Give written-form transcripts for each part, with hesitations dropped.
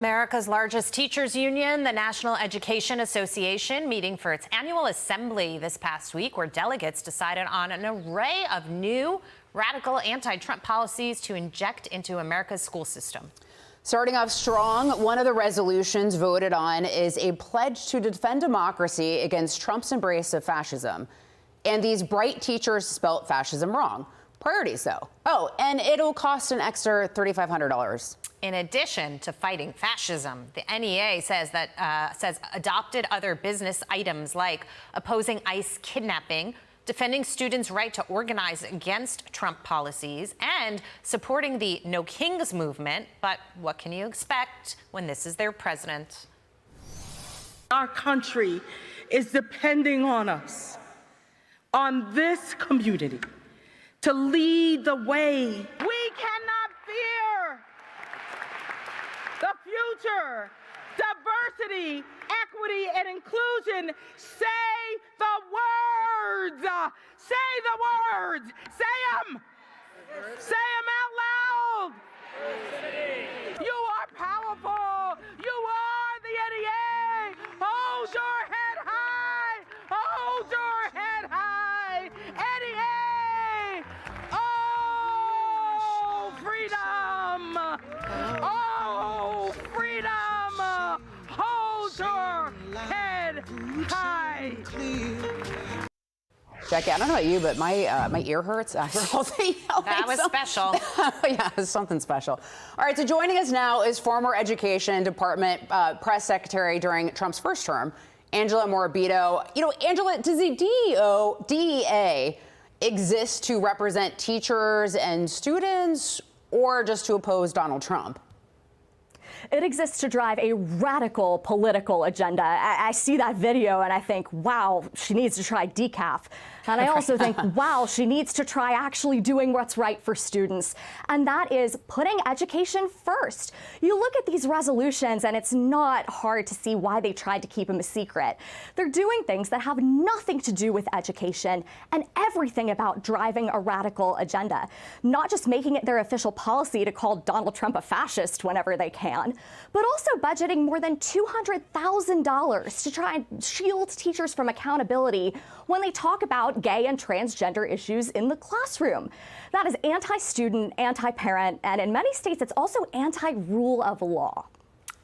America's largest teachers union, the National Education Association, meeting for its annual assembly this past week, where delegates decided on an array of new radical anti-Trump policies to inject into America's school system. Starting off strong, one of the resolutions voted on is a pledge to defend democracy against Trump's embrace of fascism. And these bright teachers spelt fascism wrong. Priorities, though. Oh, and it'll cost an extra $3,500. In addition to fighting fascism, the NEA says adopted other business items like opposing ICE kidnapping, defending students' right to organize against Trump policies, and supporting the No Kings movement. But what can you expect when this is their president? Our country is depending on us, on this community, to lead the way. We cannot fear the future. Diversity, equity, and inclusion. Say the words. Say the words. Say them. Say them out loud. You are powerful. You are the NEA. Hold your head high. Hold your head high. NEA. Oh, freedom. Oh, freedom. Hold your head high. Jackie, I don't know about you, but my ear hurts after all the yelling. That was special. Yeah, it was something special. All right, so joining us now is former Education Department press secretary during Trump's first term, Angela Morabito. You know, Angela, does the DEA exist to represent teachers and students, or just to oppose Donald Trump? It exists to drive a radical political agenda. I see that video and I think, wow, she needs to try decaf. And I also think, wow, she needs to try actually doing what's right for students. And that is putting education first. You look at these resolutions and it's not hard to see why they tried to keep them a secret. They're doing things that have nothing to do with education and everything about driving a radical agenda. Not just making it their official policy to call Donald Trump a fascist whenever they can, but also budgeting more than $200,000 to try and shield teachers from accountability when they talk about gay and transgender issues in the classroom. That is anti-student, anti-parent, and in many states, it's also anti-rule of law.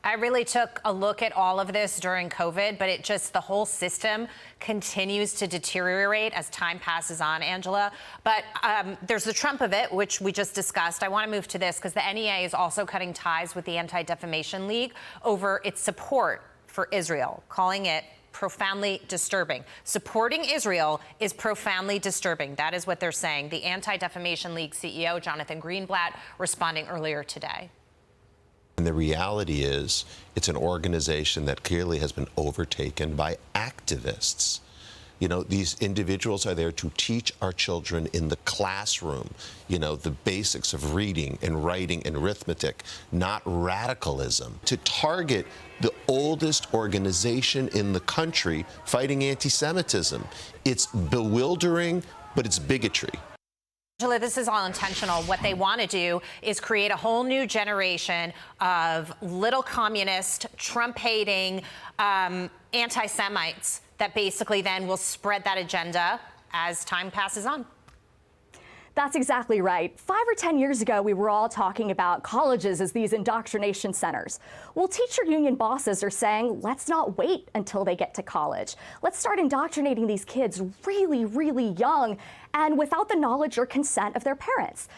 I really took a look at all of this during COVID, but the whole system continues to deteriorate as time passes on, Angela. But there's the Trump of it, which we just discussed. I want to move to this because the NEA is also cutting ties with the Anti-Defamation League over its support for Israel, calling it profoundly disturbing. Supporting Israel is profoundly disturbing. That is what they're saying. The Anti-Defamation League CEO, Jonathan Greenblatt, responding earlier today. And the reality is, it's an organization that clearly has been overtaken by activists. You know, these individuals are there to teach our children in the classroom, you know, the basics of reading and writing and arithmetic, not radicalism. To target the oldest organization in the country fighting anti-Semitism, it's bewildering, but it's bigotry. Angela, this is all intentional. What they want to do is create a whole new generation of little communist, Trump-hating anti-Semites that basically then will spread that agenda as time passes on. That's exactly right. 5 or 10 years ago, we were all talking about colleges as these indoctrination centers. Well, teacher union bosses are saying, let's not wait until they get to college. Let's start indoctrinating these kids really, really young and without the knowledge or consent of their parents.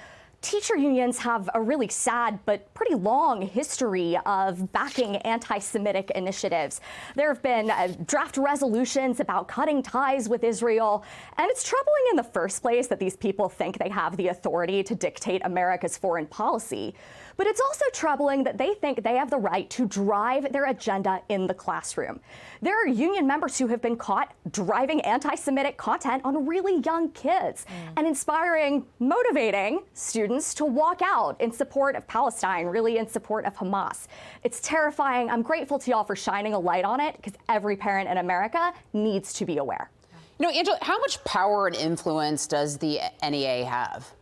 Teacher unions have a really sad but pretty long history of backing anti-Semitic initiatives. There have been draft resolutions about cutting ties with Israel, and it's troubling in the first place that these people think they have the authority to dictate America's foreign policy. But it's also troubling that they think they have the right to drive their agenda in the classroom. There are union members who have been caught driving anti-Semitic content on really young kids and inspiring, motivating students to walk out in support of Palestine, really in support of Hamas. It's terrifying. I'm grateful to y'all for shining a light on it because every parent in America needs to be aware. You know, Angela, how much power and influence does the NEA have?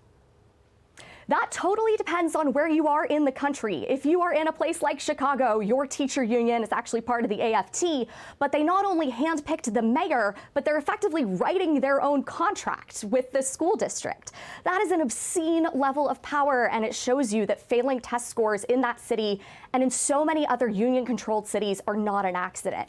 That totally depends on where you are in the country. If you are in a place like Chicago, your teacher union is actually part of the AFT, but they not only handpicked the mayor, but they're effectively writing their own contract with the school district. That is an obscene level of power, and it shows you that failing test scores in that city and in so many other union-controlled cities are not an accident.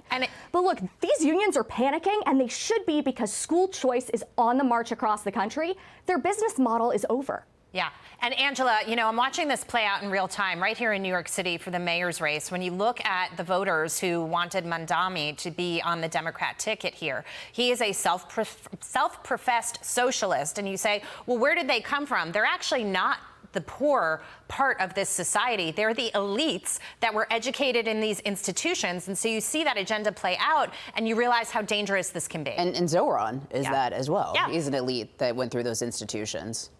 But look, these unions are panicking, and they should be, because school choice is on the march across the country. Their business model is over. Yeah. And Angela, you know, I'm watching this play out in real time right here in New York City for the mayor's race. When you look at the voters who wanted Mandami to be on the Democrat ticket here, he is a self-professed socialist. And you say, well, where did they come from? They're actually not the poor part of this society. They're the elites that were educated in these institutions. And so you see that agenda play out and you realize how dangerous this can be. And Zoran is that as well. Yeah. He's an elite that went through those institutions.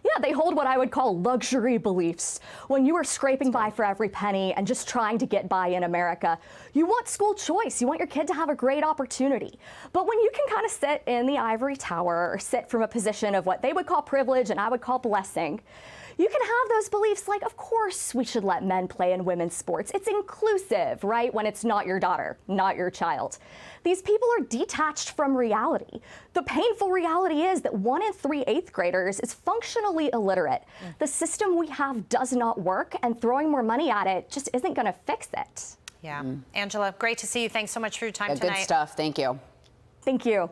Yeah, they hold what I would call luxury beliefs. When you are scraping by for every penny and just trying to get by in America, you want school choice. You want your kid to have a great opportunity. But when you can kind of sit in the ivory tower or sit from a position of what they would call privilege and I would call blessing, you can have those beliefs like, of course, we should let men play in women's sports. It's inclusive, right? When it's not your daughter, not your child. These people are detached from reality. The painful reality is that 1 in 3 eighth graders is functionally illiterate. The system we have does not work, and throwing more money at it just isn't going to fix it. Yeah. Angela, great to see you. Thanks so much for your time tonight. Good stuff. Thank you. Thank you.